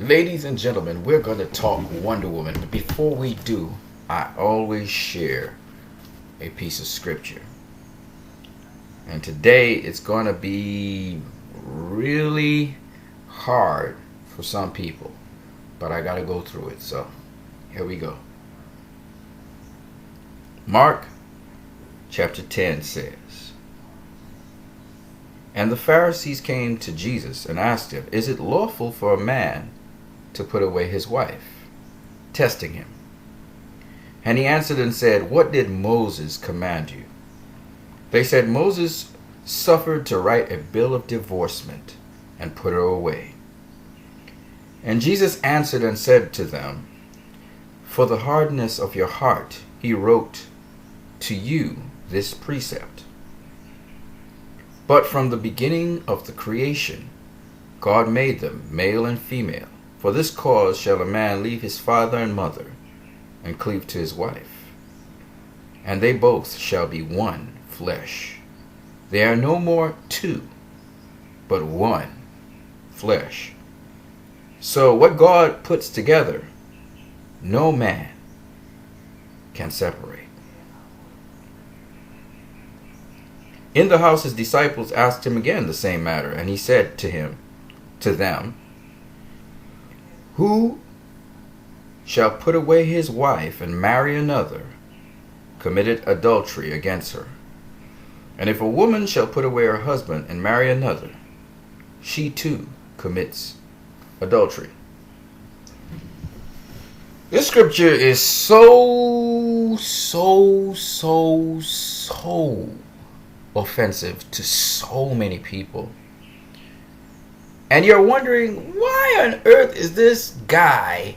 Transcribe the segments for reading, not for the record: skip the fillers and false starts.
Ladies and gentlemen, we're going to talk Wonder Woman. But before we do, I always share a piece of scripture. And today it's going to be really hard for some people. But I got to go through it. So here we go. Mark chapter 10 says, "And the Pharisees came to Jesus and asked him, 'Is it lawful for a man to put away his wife?' testing him. And he answered and said, 'What did Moses command you?' They said, 'Moses suffered to write a bill of divorcement and put her away.' And Jesus answered and said to them, 'For the hardness of your heart he wrote to you this precept. But from the beginning of the creation, God made them male and female. For this cause shall a man leave his father and mother, and cleave to his wife, and they both shall be one flesh. They are no more two, but one flesh. So what God puts together, no man can separate.' In the house his disciples asked him again the same matter, and he said to them, 'Who shall put away his wife and marry another, committed adultery against her. And if a woman shall put away her husband and marry another, she too commits adultery.'" This scripture is so offensive to so many people. And you're wondering, why on earth is this guy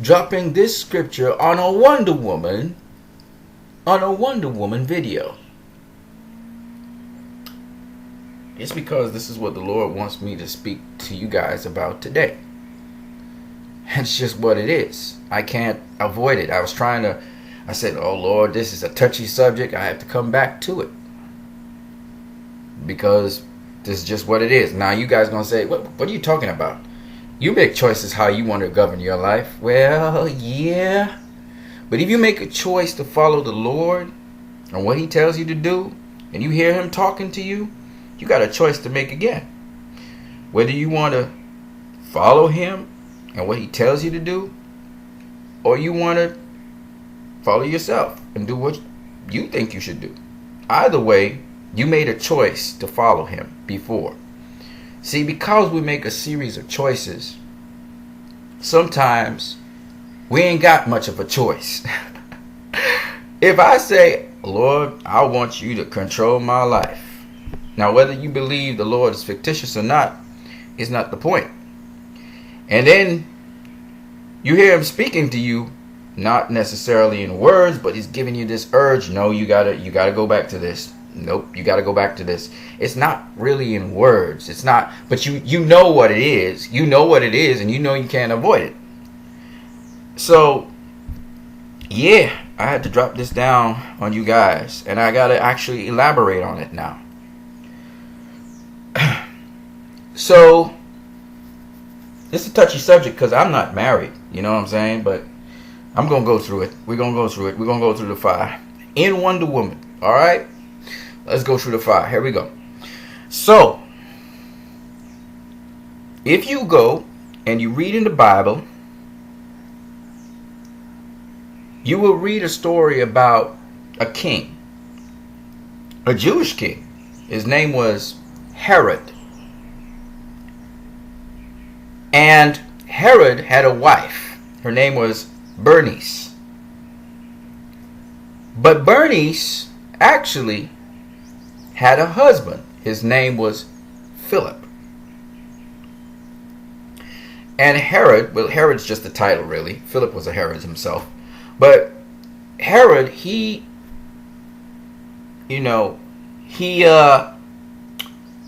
dropping this scripture on a Wonder Woman video? It's because this is what the Lord wants me to speak to you guys about today. It's just what it is. I can't avoid it. I said, "Oh Lord, this is a touchy subject. I have to come back to it, because this is just what it is." Now you guys gonna say, what are you talking about? You make choices how you want to govern your life. Well, yeah. But if you make a choice to follow the Lord and what he tells you to do, and you hear him talking to you, you got a choice to make again. Whether you want to follow him and what he tells you to do, or you want to follow yourself and do what you think you should do. Either way, you made a choice to follow him before. See, because we make a series of choices, sometimes we ain't got much of a choice. If I say, "Lord, I want you to control my life." Now, whether you believe the Lord is fictitious or not is not the point. And then you hear him speaking to you, not necessarily in words, but he's giving you this urge. No, you gotta go back to this. Nope, you got to go back to this. It's not really in words. It's not, but you know what it is. You know what it is, and you know you can't avoid it. So, yeah, I had to drop this down on you guys, and I got to actually elaborate on it now. So, it's a touchy subject because I'm not married, you know what I'm saying? But I'm going to go through it. We're going to go through it. We're going to go through the fire. In Wonder Woman, all right? Let's go through the fire. Here we go. So, if you go and you read in the Bible, you will read a story about a king, a Jewish king. His name was Herod. And Herod had a wife. Her name was Bernice. But Bernice actually had a husband. His name was Philip. And Herod, well, Herod's just a title really. Philip was a Herod himself. But Herod, he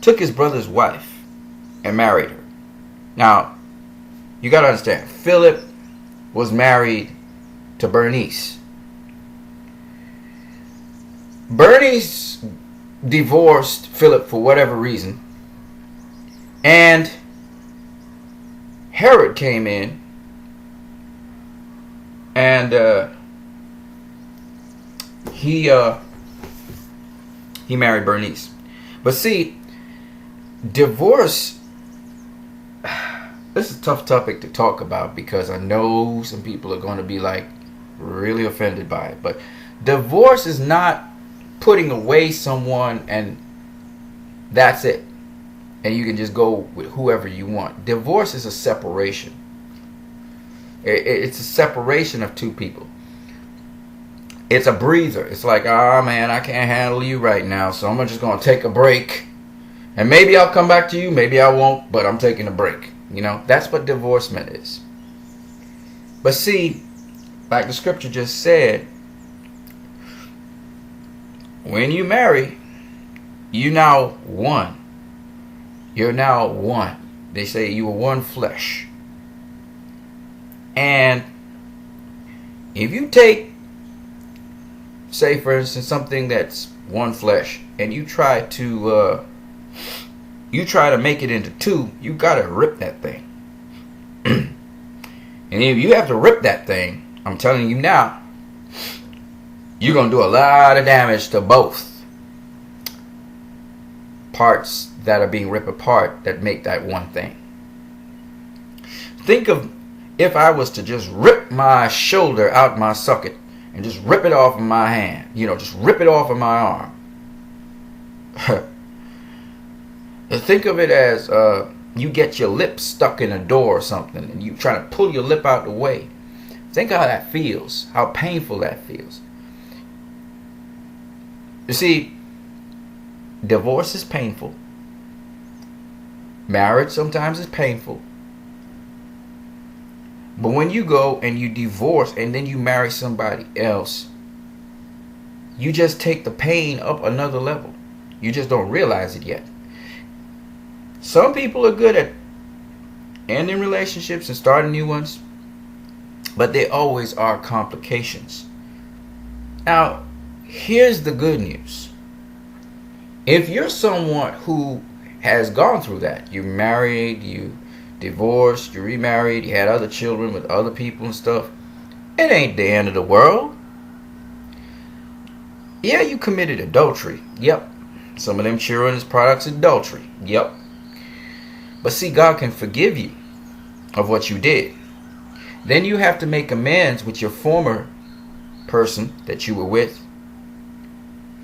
took his brother's wife and married her. Now, you got to understand, Philip was married to Bernice. Bernice divorced Philip for whatever reason, and Herod came in and he married Bernice. But see, divorce, this is a tough topic to talk about because I know some people are going to be like really offended by it. But divorce is not putting away someone and that's it. And you can just go with whoever you want. Divorce is a separation. It's a separation of two people. It's a breather. It's like, oh man, I can't handle you right now, so I'm just going to take a break. And maybe I'll come back to you, maybe I won't, but I'm taking a break. You know, that's what divorcement is. But see, like the scripture just said, when you marry, you now one. You're now one. They say you are one flesh. And if you take, say for instance, something that's one flesh, and you try to make it into two, you gotta rip that thing. And if you have to rip that thing, I'm telling you now, you're gonna do a lot of damage to both parts that are being ripped apart that make that one thing. Think of if I was to just rip my shoulder out my socket and just rip it off of my hand, just rip it off of my arm. Think of it as you get your lip stuck in a door or something and you try to pull your lip out the way. Think how that feels, how painful that feels. You see, divorce is painful. Marriage sometimes is painful. But when you go and you divorce and then you marry somebody else, you just take the pain up another level. You just don't realize it yet. Some people are good at ending relationships and starting new ones, but there always are complications. Now, here's the good news. If you're someone who has gone through that, you married, you divorced, you remarried, you had other children with other people and stuff, it ain't the end of the world. Yeah, you committed adultery. Yep. Some of them children is products of adultery. Yep. But see, God can forgive you of what you did. Then you have to make amends with your former person that you were with.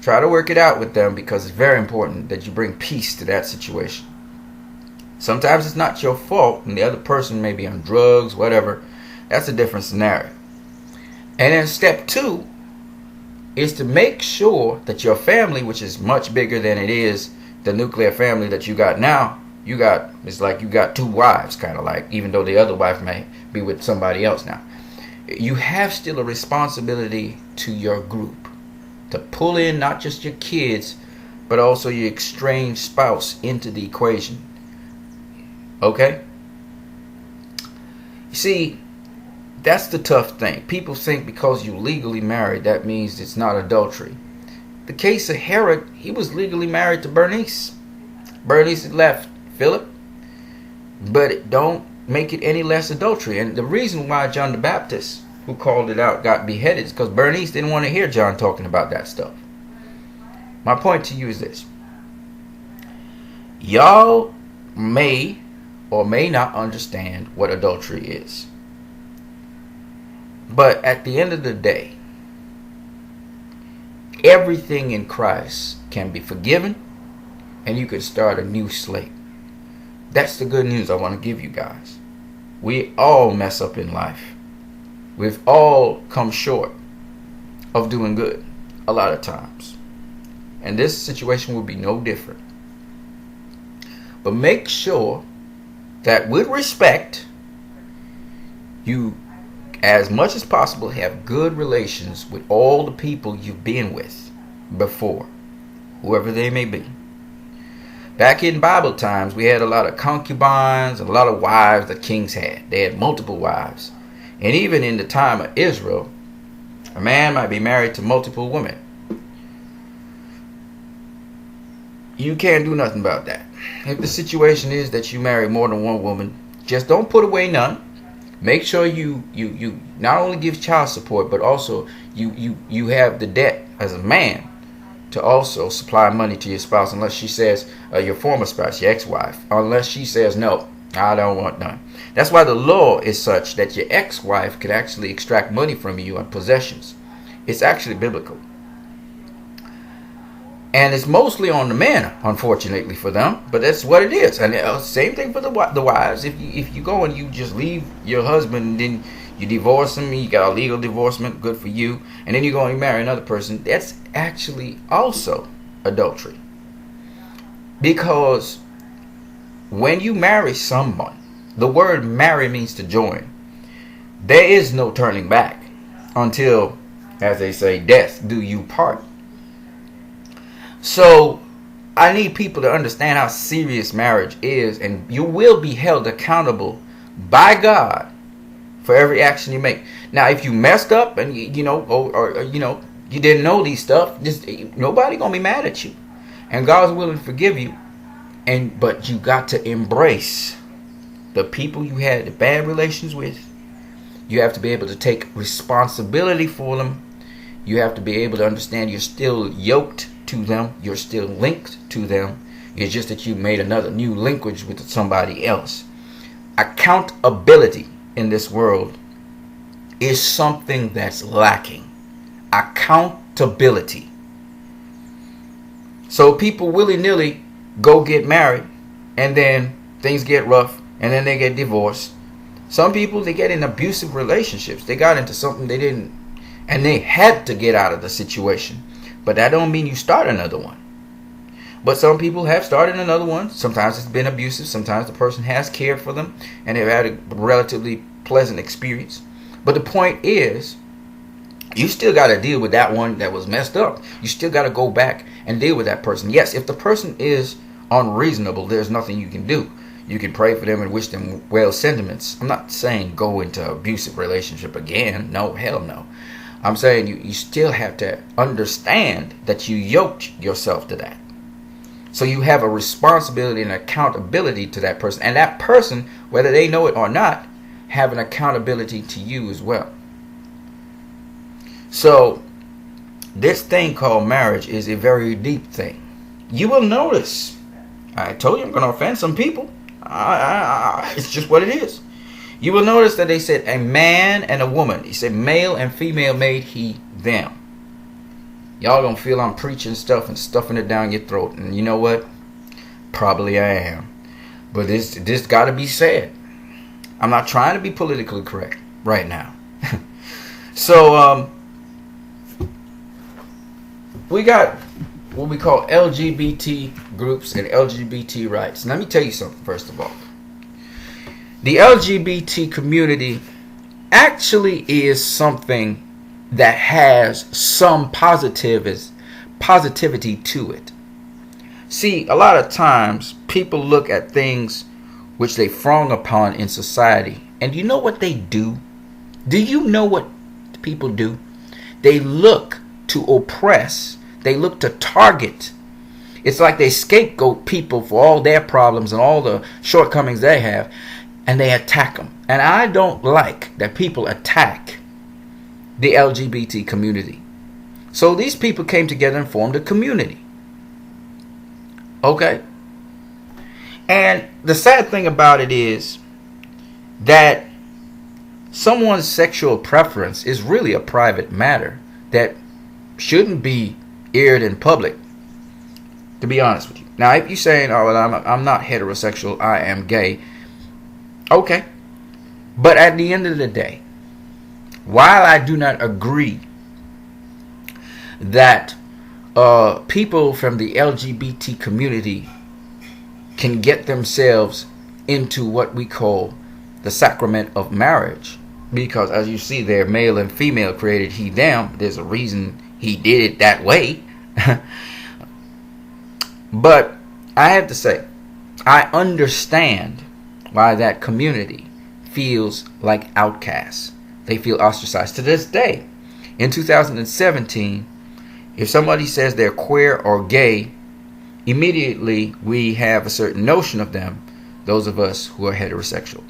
Try to work it out with them because it's very important that you bring peace to that situation. Sometimes it's not your fault and the other person may be on drugs, whatever. That's a different scenario. And then step 2 is to make sure that your family, which is much bigger than it is the nuclear family that you got now, it's like you got 2 wives, kind of like, even though the other wife may be with somebody else now. You have still a responsibility to your group to pull in not just your kids, but also your estranged spouse into the equation. Okay? You see, that's the tough thing. People think because you legally married, that means it's not adultery. The case of Herod, he was legally married to Bernice. Bernice had left Philip, but it don't make it any less adultery. And the reason why John the Baptist, who called it out, got beheaded is because Bernice didn't want to hear John talking about that stuff. My point to you is this. Y'all may or may not understand what adultery is. But at the end of the day, everything in Christ can be forgiven and you can start a new slate. That's the good news I want to give you guys. We all mess up in life. We've all come short of doing good a lot of times. And this situation will be no different. But make sure that with respect, you, as much as possible, have good relations with all the people you've been with before, whoever they may be. Back in Bible times, we had a lot of concubines and a lot of wives that kings had. They had multiple wives. And even in the time of Israel, a man might be married to multiple women. You can't do nothing about that. If the situation is that you marry more than one woman, Just don't put away none. Make sure you not only give child support, but also you have the debt as a man to also supply money to your spouse, unless she says, your former spouse, your ex-wife, unless she says, no, I don't want none. That's why the law is such that your ex-wife could actually extract money from you on possessions. It's actually biblical. And it's mostly on the men, unfortunately for them, but that's what it is. And same thing for the wives. If you go and you just leave your husband, and then you divorce him, you got a legal divorcement, good for you, and then you go and you marry another person, that's actually also adultery. Because when you marry someone, the word marry means to join. There is no turning back until, as they say, death do you part. So I need people to understand how serious marriage is, and you will be held accountable by God for every action you make. Now, if you messed up and you didn't know these stuff, nobody gonna be mad at you, and God's willing to forgive you. But you got to embrace the people you had the bad relations with. You have to be able to take responsibility for them. You have to be able to understand you're still yoked to them. You're still linked to them. It's just that you made another new linkage with somebody else. Accountability in this world is something that's lacking. Accountability. So people willy-nilly go get married, and then things get rough, and then they get divorced. Some people, they get in abusive relationships. They got into something they didn't, and they had to get out of the situation. But that don't mean you start another one. But some people have started another one. Sometimes it's been abusive. Sometimes the person has cared for them and they've had a relatively pleasant experience. But the point is, you still got to deal with that one that was messed up. You still got to go back and deal with that person. Yes, if the person is unreasonable, there's nothing you can do. You can pray for them and wish them well sentiments. I'm not saying go into abusive relationship again. No, hell no. I'm saying you still have to understand that you yoked yourself to that. So you have a responsibility and accountability to that person. And that person, whether they know it or not, have an accountability to you as well. So this thing called marriage is a very deep thing. You will notice, I told you I'm going to offend some people. It's just what it is. You will notice that they said a man and a woman. He said male and female made he them. Y'all gonna feel I'm preaching stuff and stuffing it down your throat. And you know what? Probably I am. But this gotta be said. I'm not trying to be politically correct right now. So we got what we call LGBT groups and LGBT rights. Let me tell you something first of all. The LGBT community actually is something that has some positivity to it. See, a lot of times people look at things which they frown upon in society. And you know what they do? Do you know what people do? They look to oppress. They look to target. It's like they scapegoat people for all their problems and all the shortcomings they have. And they attack them. And I don't like that people attack the LGBT community. So these people came together and formed a community. Okay? And the sad thing about it is that someone's sexual preference is really a private matter that shouldn't be aired in public, to be honest with you. Now, if you're saying, oh, well, I'm not heterosexual, I am gay. Okay. But at the end of the day, while I do not agree that people from the LGBT community can get themselves into what we call the sacrament of marriage, because as you see there, male and female created he them. There's a reason he did it that way. But I have to say, I understand why that community feels like outcasts. They feel ostracized to this day. In 2017, if somebody says they're queer or gay, immediately we have a certain notion of them, those of us who are heterosexual.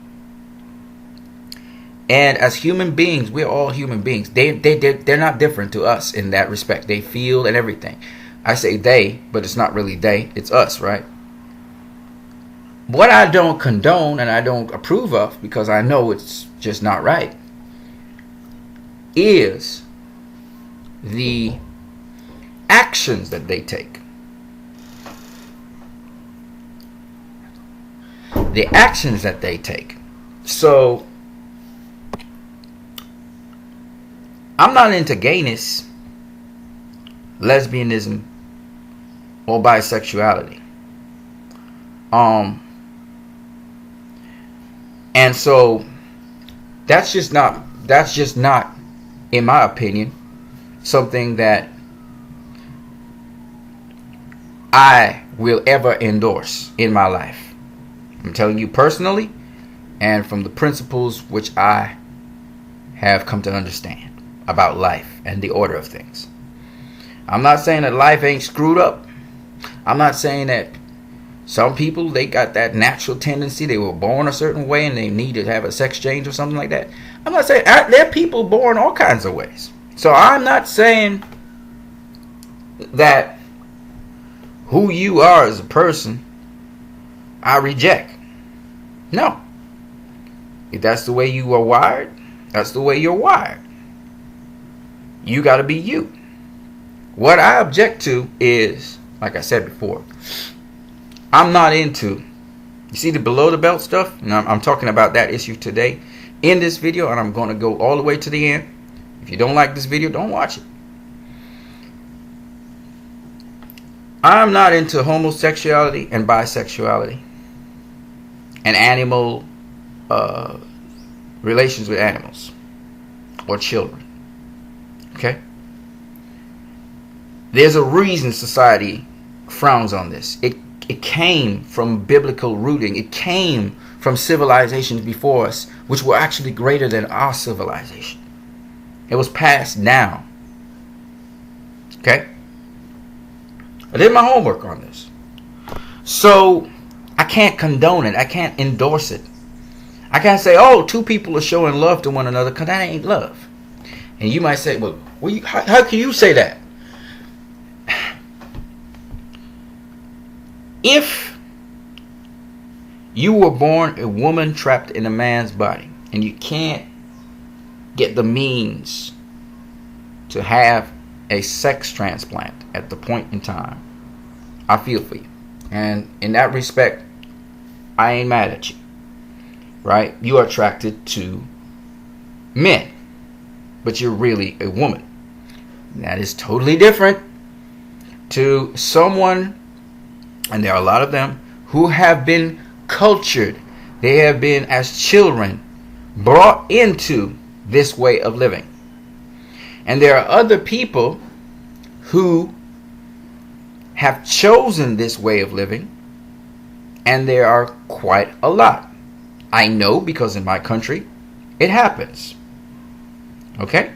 And as human beings, we're all human beings. They're not different to us in that respect. They feel and everything. I say they, but it's not really they. It's us, right? What I don't condone and I don't approve of, because I know it's just not right, is the actions that they take. The actions that they take. So, I'm not into gayness, lesbianism, or bisexuality. And so that's just not, in my opinion, something that I will ever endorse in my life. I'm telling you personally, and from the principles which I have come to understand about life and the order of things. I'm not saying that life ain't screwed up. I'm not saying that some people, they got that natural tendency, they were born a certain way and they need to have a sex change or something like that. I'm not saying, there are people born all kinds of ways. So I'm not saying that who you are as a person, I reject. No. If that's the way you are wired, that's the way you're wired. You got to be you. What I object to is, like I said before, I'm not into, you see the below the belt stuff? And I'm talking about that issue today in this video, and I'm going to go all the way to the end. If you don't like this video, don't watch it. I'm not into homosexuality and bisexuality and animal relations with animals or children. Okay? There's a reason society frowns on this. It came from biblical rooting. It came from civilizations before us, which were actually greater than our civilization. It was passed down. Okay? I did my homework on this. So, I can't condone it. I can't endorse it. I can't say, oh, two people are showing love to one another, because that ain't love. And you might say, well, how can you say that? If you were born a woman trapped in a man's body, and you can't get the means to have a sex transplant at the point in time, I feel for you. And in that respect, I ain't mad at you. Right? You are attracted to men, but you're really a woman. That is totally different to someone, and there are a lot of them, who have been cultured. They have been, as children, brought into this way of living. And there are other people who have chosen this way of living, and there are quite a lot. I know because in my country, it happens. Okay?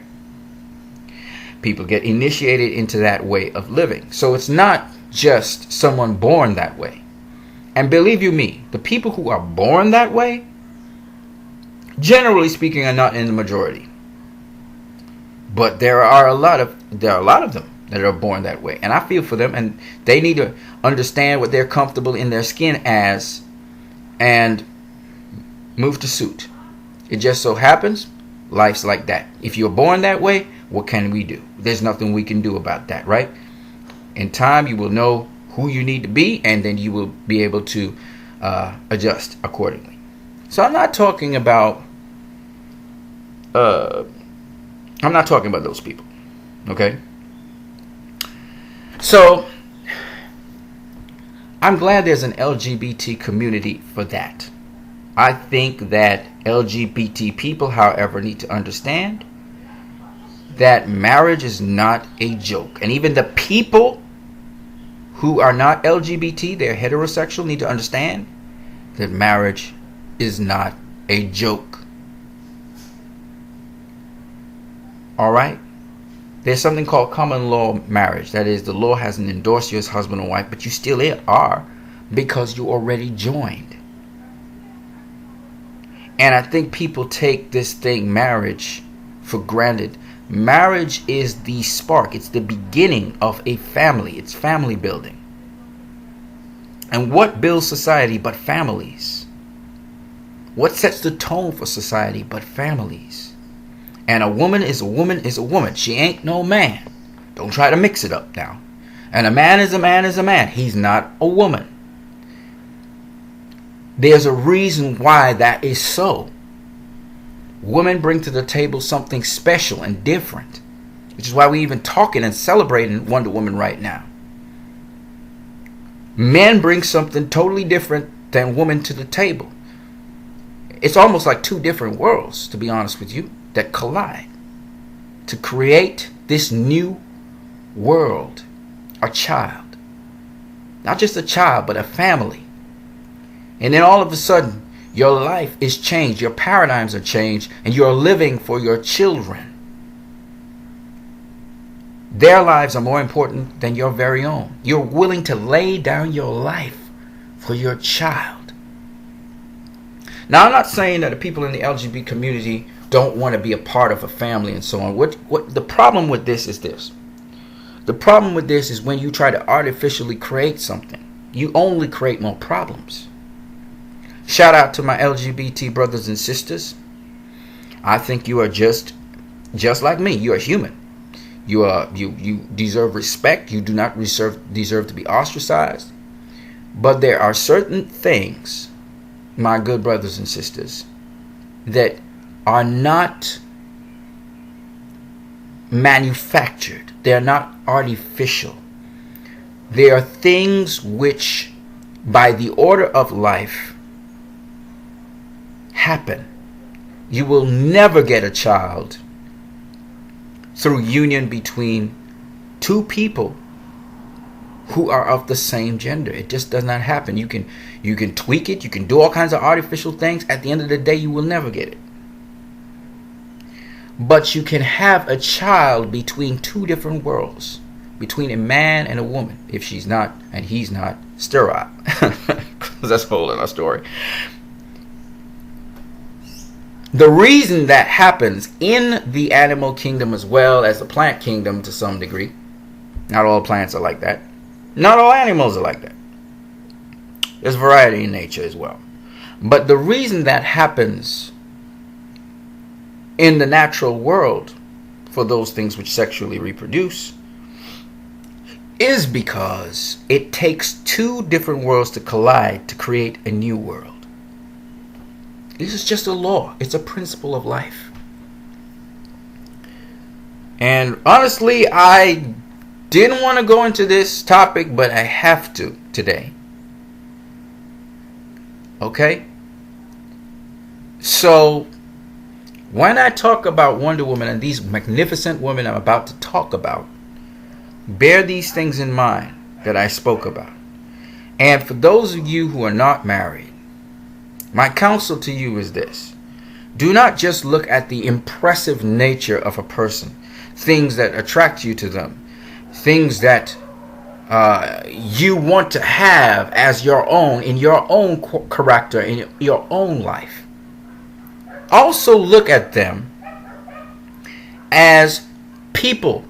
People get initiated into that way of living. So it's not just someone born that way. And believe you me, the people who are born that way, generally speaking, are not in the majority. But there are a lot of them that are born that way. And I feel for them, and they need to understand what they're comfortable in their skin as and move to suit. It just so happens life's like that. If you're born that way, what can we do? There's nothing we can do about that, right? In time, you will know who you need to be, and then you will be able to adjust accordingly. So I'm not talking about those people. Okay? So I'm glad there's an LGBT community for that. I think that LGBT people, however, need to understand that marriage is not a joke. And even the people who are not LGBT, they're heterosexual, need to understand that marriage is not a joke. Alright? There's something called common law marriage. That is, the law hasn't endorsed you as husband and wife, but you still are because you already joined. And I think people take this thing, marriage, for granted. Marriage is the spark. It's the beginning of a family. It's family building. And what builds society but families? What sets the tone for society but families? And a woman is a woman is a woman. She ain't no man. Don't try to mix it up now. And a man is a man is a man. He's not a woman. There's a reason why that is so. Women bring to the table something special and different, which is why we're even talking and celebrating Wonder Woman right now. Men bring something totally different than women to the table. It's almost like two different worlds, to be honest with you, that collide to create this new world, a child. Not just a child, but a family. And then all of a sudden, your life is changed, your paradigms are changed, and you're living for your children. Their lives are more important than your very own. You're willing to lay down your life for your child. Now, I'm not saying that the people in the LGBT community don't want to be a part of a family and so on. What the problem with this is this. The problem with this is when you try to artificially create something, you only create more problems. Shout out to my LGBT brothers and sisters. I think you are just like me. You are human. You deserve respect. You do not deserve to be ostracized. But there are certain things, my good brothers and sisters, that are not manufactured. They are not artificial. They are things which, by the order of life, happen. You will never get a child through union between two people who are of the same gender. It just does not happen. You can tweak it, you can do all kinds of artificial things. At the end of the day, you will never get it. But you can have a child between two different worlds, between a man and a woman, if she's not and he's not sterile. That's a whole other story. The reason that happens in the animal kingdom as well as the plant kingdom to some degree, not all plants are like that. Not all animals are like that. There's variety in nature as well. But the reason that happens in the natural world for those things which sexually reproduce is because it takes two different worlds to collide to create a new world. This is just a law. It's a principle of life. And honestly, I didn't want to go into this topic, but I have to today. Okay? So, when I talk about Wonder Woman and these magnificent women I'm about to talk about, bear these things in mind that I spoke about. And for those of you who are not married, my counsel to you is this. Do not just look at the impressive nature of a person, things that attract you to them, things that you want to have as your own, in your own character, in your own life. Also look at them as people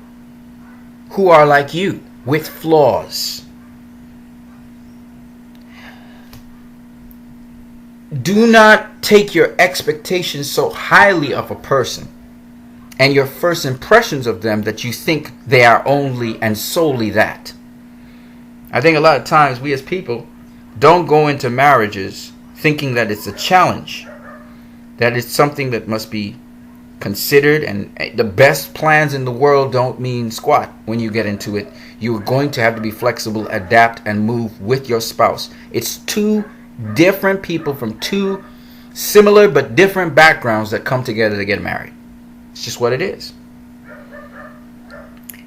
who are like you with flaws. Do not take your expectations so highly of a person and your first impressions of them that you think they are only and solely that. I think a lot of times we as people don't go into marriages thinking that it's a challenge, that it's something that must be considered, and the best plans in the world don't mean squat when you get into it. You're going to have to be flexible, adapt, and move with your spouse. It's two different people from two similar but different backgrounds that come together to get married. It's just what it is.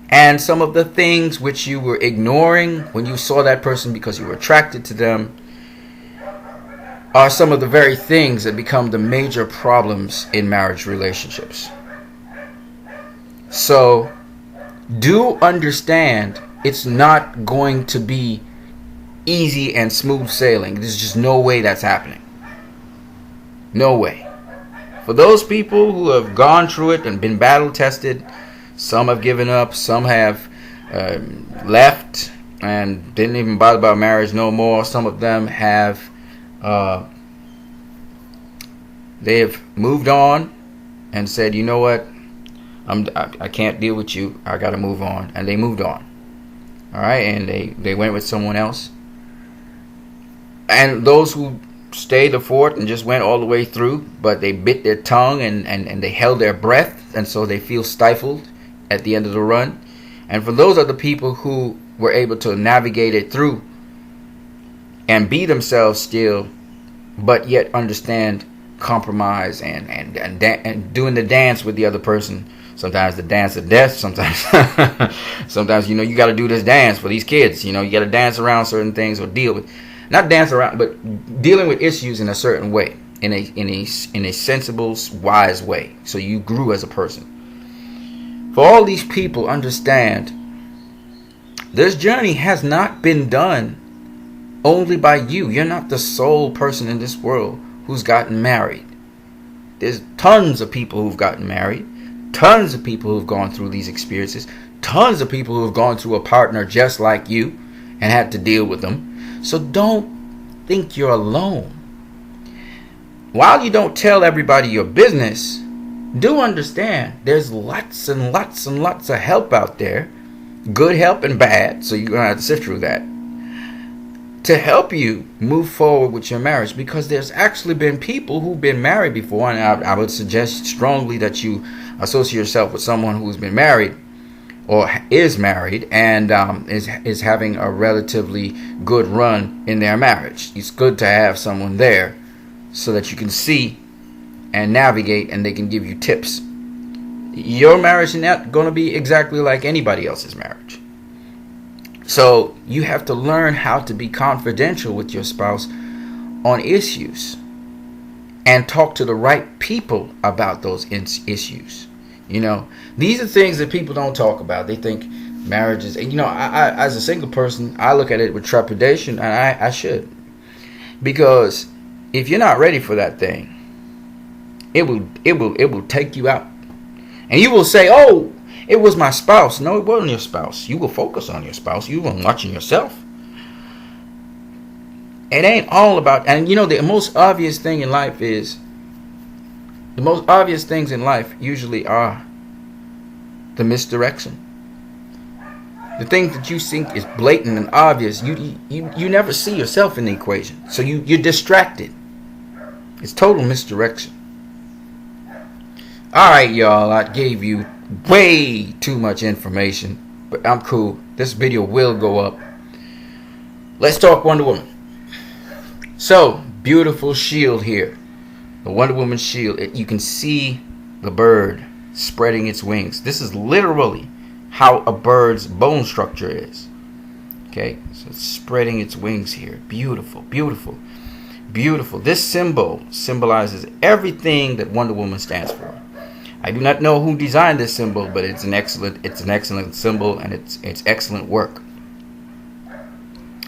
And some of the things which you were ignoring when you saw that person because you were attracted to them are some of the very things that become the major problems in marriage relationships. So do understand it's not going to be easy and smooth sailing. There's just no way that's happening. No way. For those people who have gone through it and been battle tested, some have given up, some have left and didn't even bother about marriage no more. Some of them have they have moved on and said, you know what, I can't deal with you, I gotta move on, and they moved on. All right, and they went with someone else. And those who stayed the fort and just went all the way through, but they bit their tongue and they held their breath, and so they feel stifled at the end of the run. And for those other people who were able to navigate it through and be themselves still, but yet understand compromise and doing the dance with the other person. Sometimes the dance of death, sometimes you got to do this dance for these kids. You got to dance around certain things, or deal with, not dance around, but dealing with issues in a certain way, in a sensible, wise way, so you grew as a person. For all these people, understand, this journey has not been done only by you. You're not the sole person in this world who's gotten married. There's tons of people who've gotten married, tons of people who've gone through these experiences, tons of people who've gone through a partner just like you and had to deal with them. So don't think you're alone. While you don't tell everybody your business, do understand there's lots and lots and lots of help out there, good help and bad, so you're going to have to sift through that, to help you move forward with your marriage. Because there's actually been people who've been married before, and I would suggest strongly that you associate yourself with someone who's been married or is married and is having a relatively good run in their marriage. It's good to have someone there so that you can see and navigate, and they can give you tips. Your marriage is not going to be exactly like anybody else's marriage. So you have to learn how to be confidential with your spouse on issues and talk to the right people about those issues. These are things that people don't talk about. They think marriage is, I as a single person, I look at it with trepidation, and I should. Because if you're not ready for that thing, it will take you out. And you will say, oh, it was my spouse. No, it wasn't your spouse. You will focus on your spouse. You weren't watching yourself. It ain't all about, and the most obvious thing in life is, the most obvious things in life usually are the misdirection. The things that you think is blatant and obvious, you never see yourself in the equation. So you're distracted. It's total misdirection. Alright, y'all, I gave you way too much information, but I'm cool. This video will go up. Let's talk Wonder Woman. So, beautiful shield here. The Wonder Woman shield. You can see the bird spreading its wings. This is literally how a bird's bone structure is. Okay, so it's spreading its wings here. Beautiful, beautiful, beautiful. This symbol symbolizes everything that Wonder Woman stands for. I do not know who designed this symbol, but it's an excellent symbol, and it's excellent work.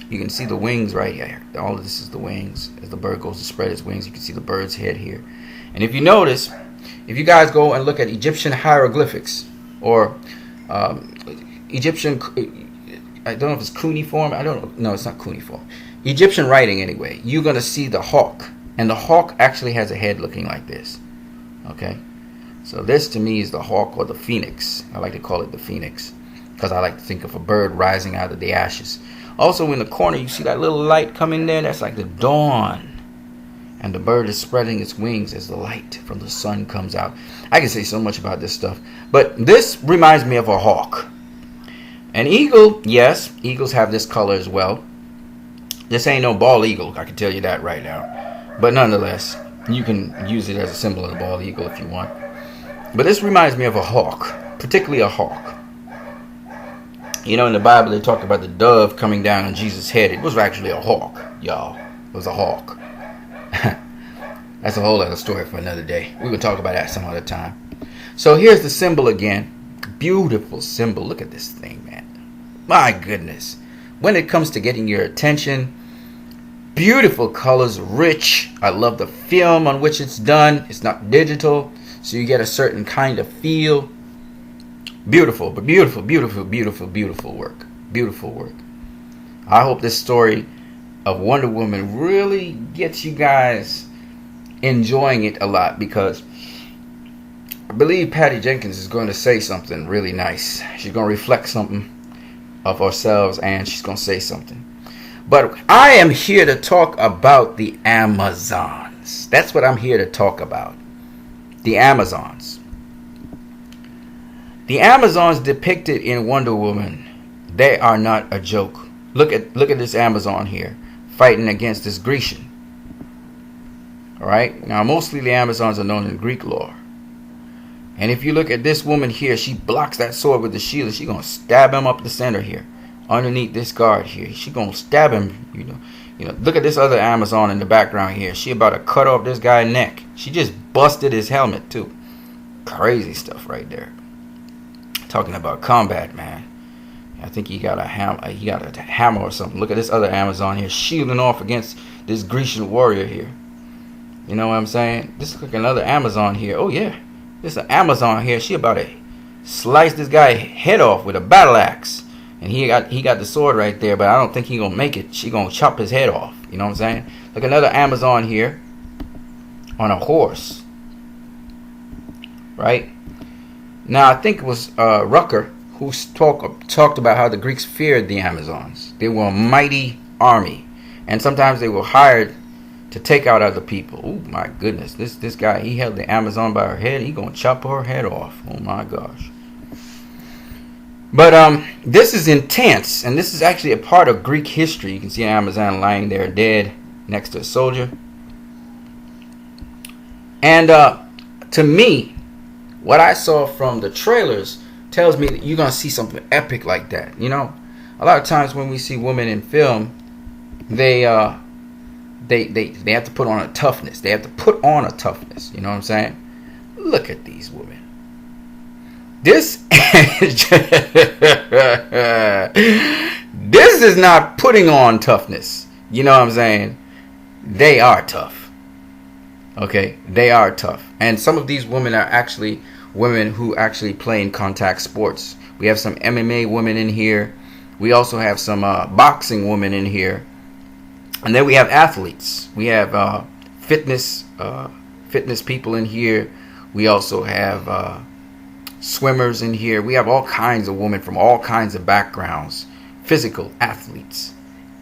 You can see the wings right here. All of this is the wings. As the bird goes to spread its wings, you can see the bird's head here. And if you notice, if you guys go and look at Egyptian hieroglyphics or Egyptian, I don't know if it's cuneiform. I don't know. No, it's not cuneiform. Egyptian writing anyway. You're going to see the hawk. And the hawk actually has a head looking like this. Okay. So this to me is the hawk, or the phoenix. I like to call it the phoenix because I like to think of a bird rising out of the ashes. Also in the corner you see that little light coming there. That's like the dawn. And the bird is spreading its wings as the light from the sun comes out. I can say so much about this stuff. But this reminds me of a hawk. An eagle, yes, eagles have this color as well. This ain't no bald eagle, I can tell you that right now. But nonetheless, you can use it as a symbol of the bald eagle if you want. But this reminds me of a hawk, particularly a hawk. In the Bible they talk about the dove coming down on Jesus' head. It was actually a hawk, y'all. It was a hawk. That's a whole other story for another day. We will talk about that some other time. So here's the symbol again. Beautiful symbol. Look at this thing, man. My goodness. When it comes to getting your attention, Beautiful colors, rich. I love the film on which it's done. It's not digital, so you get a certain kind of feel. Beautiful, but beautiful, beautiful, beautiful, beautiful work. Beautiful work. I hope this story of Wonder Woman really gets you guys enjoying it a lot, because I believe Patty Jenkins is going to say something really nice. She's going to reflect something of ourselves, and she's going to say something. But I am here to talk about the Amazons. That's what I'm here to talk about. The Amazons. The Amazons depicted in Wonder Woman, they are not a joke. Look at this Amazon here fighting against this Grecian. Alright? Now mostly the Amazons are known in Greek lore. And if you look at this woman here, she blocks that sword with the shield. She's going to stab him up the center here. Underneath this guard here. She's going to stab him. You know. Look at this other Amazon in the background here. She about to cut off this guy's neck. She just busted his helmet too. Crazy stuff right there. Talking about combat, man. I think he got a hammer or something. Look at this other Amazon here, shielding off against this Grecian warrior here. You know what I'm saying? This is like another Amazon here. Oh yeah, this is an Amazon here. She about to slice this guy's head off with a battle axe, and he got the sword right there. But I don't think he gonna make it. She gonna chop his head off. You know what I'm saying? Like another Amazon here on a horse. Right now, I think it was Rucker who talked about how the Greeks feared the Amazons. They were a mighty army, and sometimes they were hired to take out other people. Oh my goodness, this guy, he held the Amazon by her head. He gonna chop her head off. Oh my gosh. But this is intense, and this is actually a part of Greek history. You can see an Amazon lying there dead next to a soldier. And to me, what I saw from the trailers tells me that you're going to see something epic like that. You know, a lot of times when we see women in film, they have to put on a toughness. They have to put on a toughness. You know what I'm saying? Look at these women. This this is not putting on toughness. You know what I'm saying? They are tough. Okay, they are tough. And some of these women are actually women who actually play in contact sports. We have some MMA women in here. We also have some boxing women in here. And then we have athletes. We have fitness people in here. We also have swimmers in here. We have all kinds of women from all kinds of backgrounds, physical athletes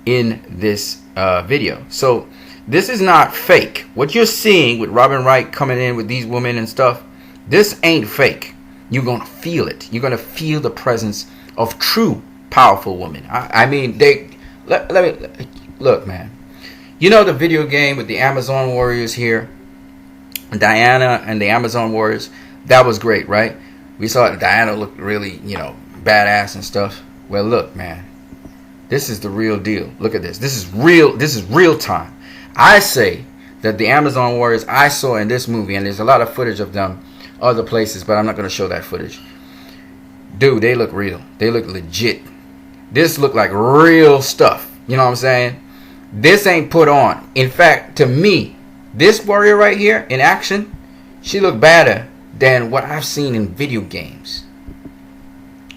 in this video. So this is not fake. What you're seeing with Robin Wright coming in with these women and stuff, this ain't fake. You're going to feel it. You're going to feel the presence of true powerful women. I mean, let me look, man. You know the video game with the Amazon warriors here, Diana and the Amazon warriors? That was great, right? We saw Diana look really, badass and stuff. Well, look, man. This is the real deal. Look at this. This is real. This is real time. I say that the Amazon warriors I saw in this movie, and there's a lot of footage of them other places, but I'm not going to show that footage. Dude, they look real. They look legit. This look like real stuff. You know what I'm saying? This ain't put on. In fact, to me, this warrior right here in action, she looked better than what I've seen in video games.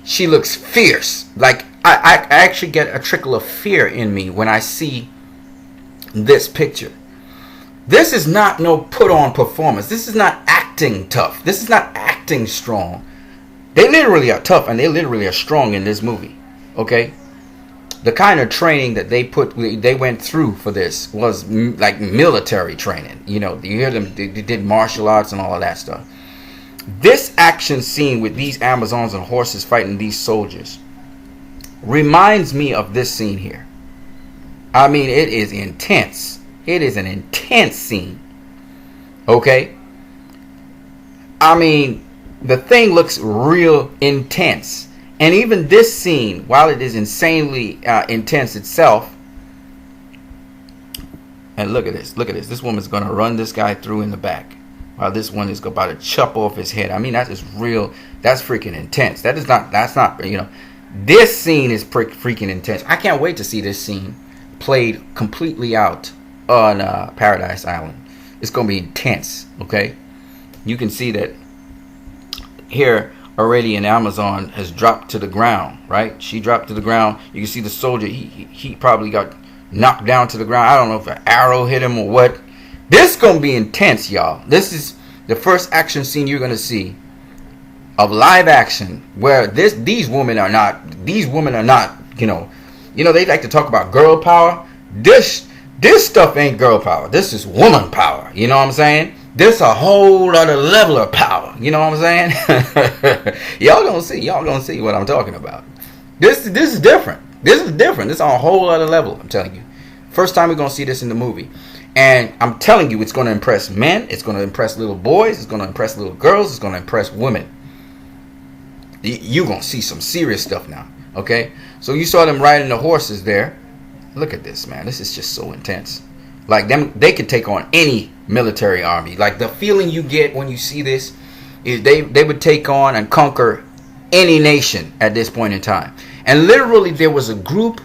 She looks fierce. Like, I actually get a trickle of fear in me when I see this picture. This is not no put on performance. This is not acting tough. This is not acting strong. They literally are tough, and they literally are strong in this movie. Okay? The kind of training that they went through for this was like military training. You hear them, they did martial arts and all of that stuff. This action scene with these Amazons and horses fighting these soldiers reminds me of this scene here. I mean, it is intense. It is an intense scene. Okay? I mean, the thing looks real intense. And even this scene, while it is insanely intense itself, and look at this. Look at this. This woman's going to run this guy through in the back, while this one is about to chop off his head. I mean, that is real. That's freaking intense. That's not, this scene is freaking intense. I can't wait to see this scene played completely out on Paradise Island. It's gonna be intense. Okay, you can see that here already. In Amazon has dropped to the ground. Right, she dropped to the ground. You can see the soldier. He probably got knocked down to the ground. I don't know if an arrow hit him or what. This gonna be intense, y'all. This is the first action scene you're gonna see of live action where these women are not, you know, they like to talk about girl power. This stuff ain't girl power. This is woman power. You know what I'm saying? This a whole other level of power. You know what I'm saying? Y'all gonna see what I'm talking about. This is different. This is different. This is on a whole other level. I'm telling you. First time we're gonna see this in the movie. And I'm telling you, it's going to impress men. It's going to impress little boys. It's going to impress little girls. It's going to impress women. You're going to see some serious stuff now. Okay? So you saw them riding the horses there. Look at this, man. This is just so intense. Like them, they could take on any military army. Like the feeling you get when you see this is they would take on and conquer any nation at this point in time. And literally there was a group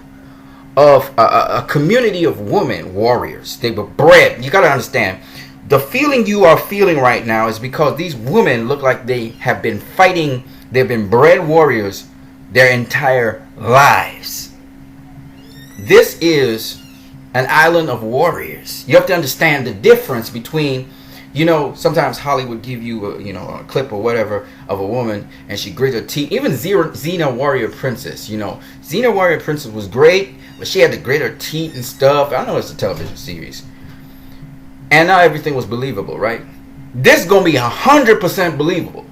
of a community of women warriors. They were bred. You got to understand, the feeling you are feeling right now is because these women look like they have been fighting. They've been bred warriors their entire lives. This is an island of warriors. You have to understand the difference between, sometimes Hollywood give you a clip or whatever of a woman and she grit her teeth. Even Xena Warrior Princess, Xena Warrior Princess was great, but she had to grit her teeth and stuff. I know it's a television series. And now everything was believable, right? This is going to be 100% believable.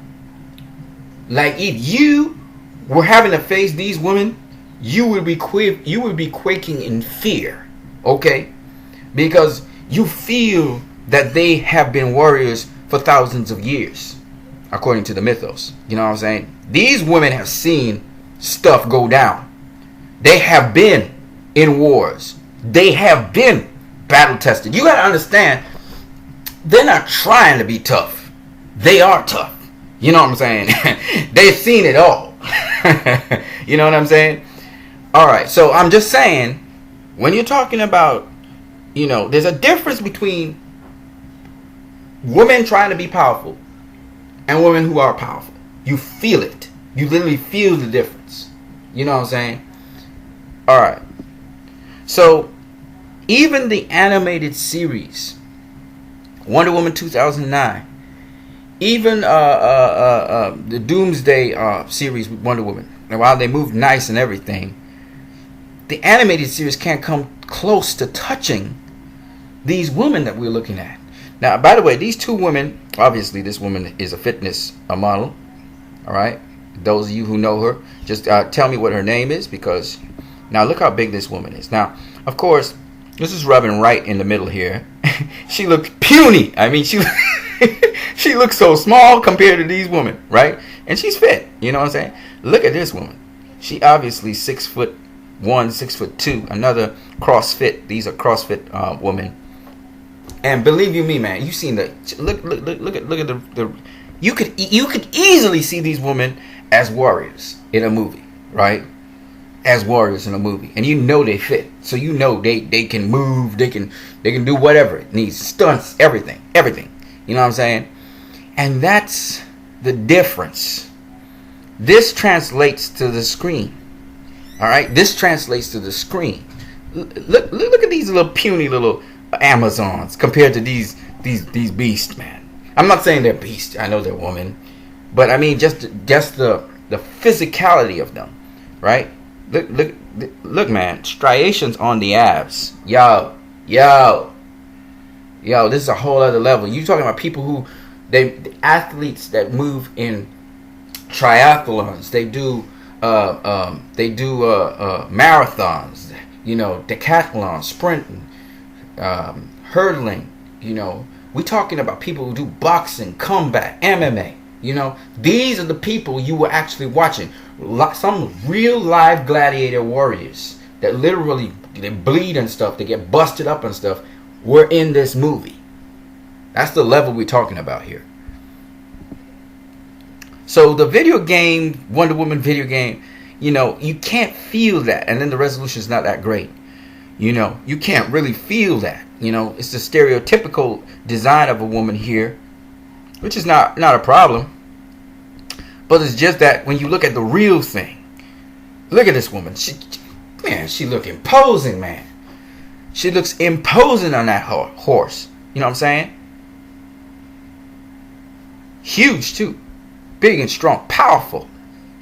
Like if you were having to face these women, you would be quaking in fear, okay? Because you feel that they have been warriors for thousands of years, according to the mythos. You know what I'm saying? These women have seen stuff go down. They have been in wars. They have been battle tested. You got to understand, they're not trying to be tough. They are tough. You know what I'm saying? They've seen it all. You know what I'm saying? All right. So I'm just saying, when you're talking about, there's a difference between women trying to be powerful and women who are powerful. You feel it. You literally feel the difference. You know what I'm saying? All right. So even the animated series, Wonder Woman 2009, even the Doomsday series with Wonder Woman, and while they moved nice and everything, the animated series can't come close to touching these women that we're looking at. Now, by the way, these two women, obviously this woman is a fitness model. All right. Those of you who know her, just tell me what her name is, because now look how big this woman is. Now, of course, this is rubbing right in the middle here. She looks puny. I mean, she looks so small compared to these women, right? And she's fit. You know what I'm saying? Look at this woman. She obviously 6'1", 6'2". Another CrossFit. These are CrossFit women. And believe you me, man, you've seen the look at the. You could easily see these women as warriors in a movie, right? As warriors in a movie, and they fit, so they can move, they can do whatever it needs, stunts, everything. You know what I'm saying? And that's the difference. This translates to the screen. All right, this translates to the screen. Look at these little puny little Amazons compared to these beasts, man. I'm not saying they're beasts. I know they're women, but I mean just the physicality of them, right? Look, man. Striations on the abs. Yo. This is a whole other level. You talking about people who the athletes that move in triathlons. They do marathons. Decathlon, sprinting, hurdling. We talking about people who do boxing, combat, MMA. These are the people you were actually watching. Some real live gladiator warriors that literally they bleed and stuff, they get busted up and stuff, were in this movie. That's the level we're talking about here. So the video game, Wonder Woman video game, you can't feel that, and then the resolution is not that great. You can't really feel that. It's the stereotypical design of a woman here, which is not a problem. But it's just that when you look at the real thing, look at this woman. She look imposing, man. She looks imposing on that horse. You know what I'm saying? Huge too, big and strong, powerful.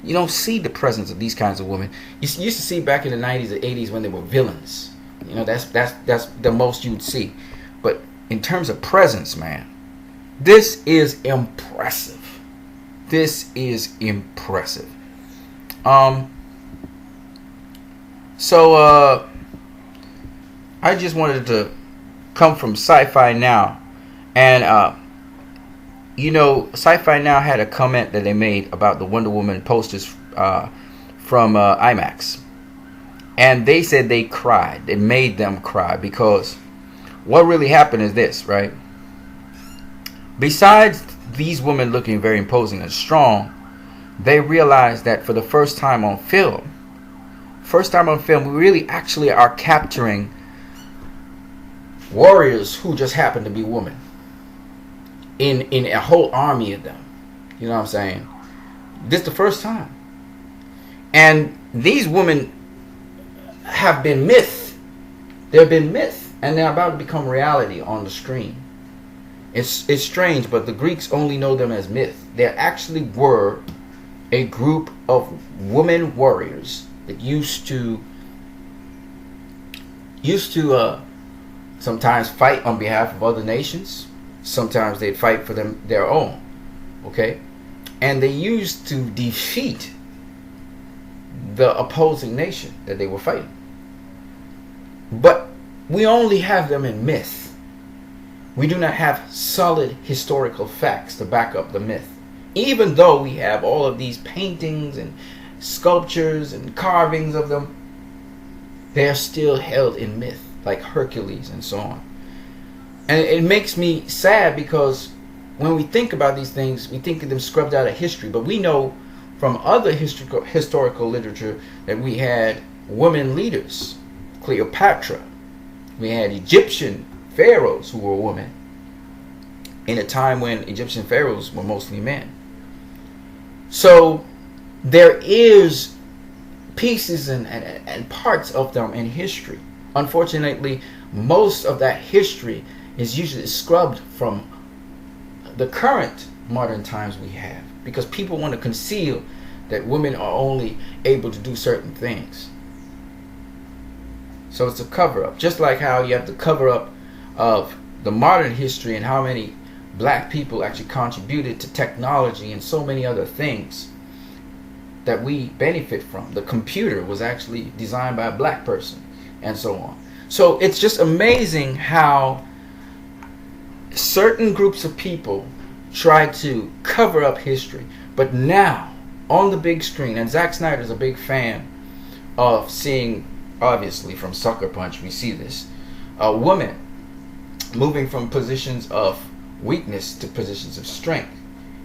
You don't see the presence of these kinds of women. You used to see back in the 90s and 80s when they were villains. That's the most you'd see. But in terms of presence, man, this is impressive. This is impressive. So I just wanted to come from Sci-Fi Now, and Sci-Fi Now had a comment that they made about the Wonder Woman posters from IMAX. And they said they cried. It made them cry because what really happened is this, right? Besides these women looking very imposing and strong, they realized that for the first time on film, we really actually are capturing warriors who just happen to be women in a whole army of them. You know what I'm saying? This is the first time. And these women have been myth. They've been myth, and they're about to become reality on the screen. It's strange, but the Greeks only know them as myth. There actually were a group of women warriors that used to sometimes fight on behalf of other nations. Sometimes they'd fight for their own. Okay? And they used to defeat the opposing nation that they were fighting. But we only have them in myth. We do not have solid historical facts to back up the myth. Even though we have all of these paintings and sculptures and carvings of them, they are still held in myth, like Hercules and so on. And it makes me sad because when we think about these things, we think of them scrubbed out of history. But we know from other historical literature that we had women leaders. Cleopatra. We had Egyptian pharaohs who were women in a time when Egyptian pharaohs were mostly men. So there is pieces and parts of them in history. Unfortunately, most of that history is usually scrubbed from the current modern times we have, because people want to conceal that women are only able to do certain things. So it's a cover-up. Just like how you have the cover-up of the modern history and how many black people actually contributed to technology and so many other things that we benefit from. The computer was actually designed by a black person and so on. So it's just amazing how certain groups of people try to cover up history. But now, on the big screen, and Zack Snyder's a big fan of seeing, obviously from Sucker Punch, we see this, a woman moving from positions of weakness to positions of strength.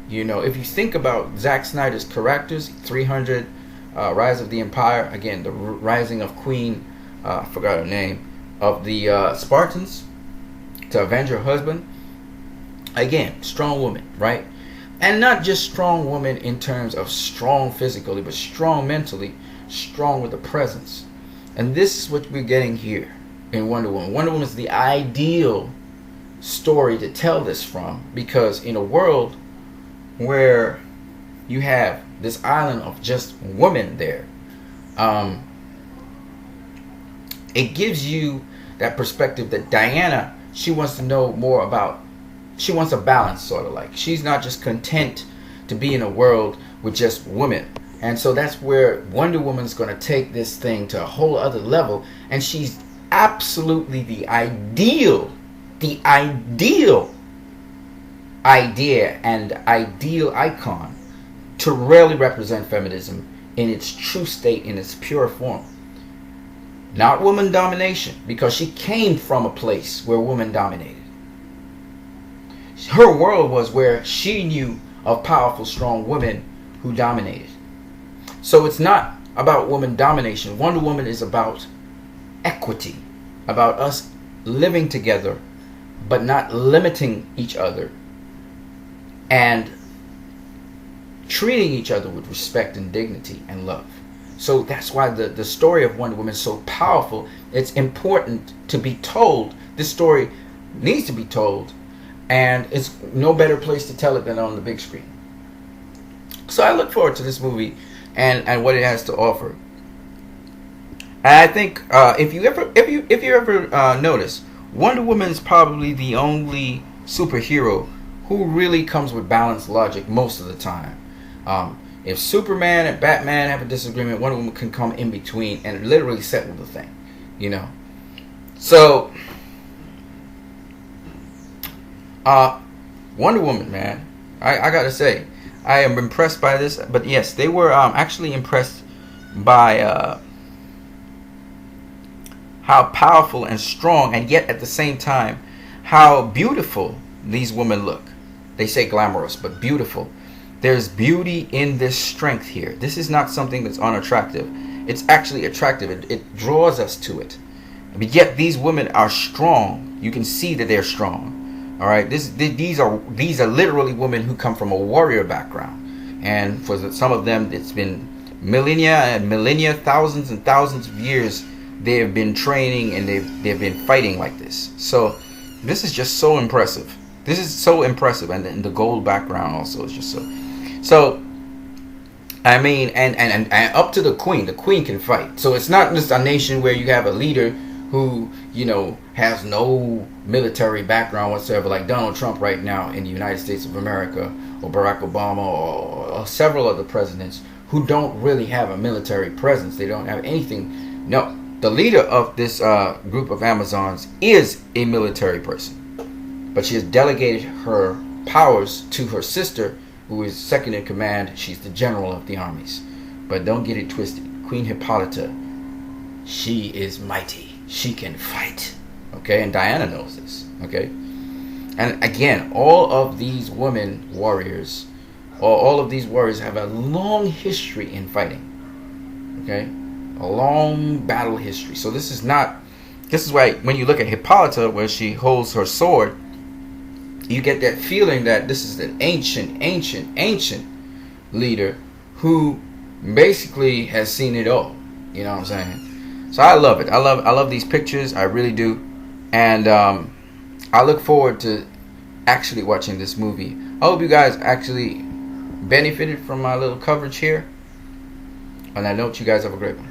If you think about Zack Snyder's characters, 300, Rise of the Empire, again, the rising of Queen, I forgot her name, of the Spartans, to avenge her husband. Again, strong woman, right? And not just strong woman in terms of strong physically, but strong mentally, strong with a presence. And this is what we're getting here in Wonder Woman. Wonder Woman is the ideal story to tell this from, because in a world where you have this island of just women there, it gives you that perspective that Diana, she wants to know more about, she wants a balance, sort of like. She's not just content to be in a world with just women. And so that's where Wonder Woman's going to take this thing to a whole other level. And she's absolutely the ideal idea and ideal icon to really represent feminism in its true state, in its pure form. Not woman domination, because she came from a place where women dominated. Her world was where she knew of powerful, strong women who dominated. So it's not about woman domination. Wonder Woman is about equity, about us living together, but not limiting each other, and treating each other with respect and dignity and love. So that's why the story of Wonder Woman is so powerful. It's important to be told. This story needs to be told, and it's no better place to tell it than on the big screen. So I look forward to this movie and what it has to offer. And I think if you ever notice, Wonder Woman is probably the only superhero who really comes with balanced logic most of the time. If Superman and Batman have a disagreement, Wonder Woman can come in between and literally settle the thing, you know. So, Wonder Woman, man, I gotta say, I am impressed by this. But yes, they were actually impressed by how powerful and strong, and yet at the same time, how beautiful these women look. They say glamorous, but beautiful. There's beauty in this strength here. This is not something that's unattractive. It's actually attractive. It draws us to it. But yet these women are strong. You can see that they're strong. All right. These are literally women who come from a warrior background, and for some of them, it's been millennia and millennia, thousands and thousands of years. They have been training and they've been fighting like this. So this is just so impressive. This is so impressive, and the gold background also is just so. So, I mean, and up to the queen. The queen can fight. So it's not just a nation where you have a leader who, you know, has no military background whatsoever, like Donald Trump right now in the United States of America, or Barack Obama, or several other presidents who don't really have a military presence. They don't have anything. No, the leader of this group of Amazons is a military person, but she has delegated her powers to her sister, who is second in command. She's the general of the armies. But don't get it twisted. Queen Hippolyta, she is mighty. She can fight. Okay? And Diana knows this. Okay? And again, all of these women warriors, all of these warriors have a long history in fighting. Okay? A long battle history. So this is why when you look at Hippolyta, where she holds her sword, you get that feeling that this is an ancient leader who basically has seen it all. You know what I'm saying? So I love it. I love these pictures. I really do. And I look forward to actually watching this movie. I hope you guys actually benefited from my little coverage here. And I know you guys have a great one.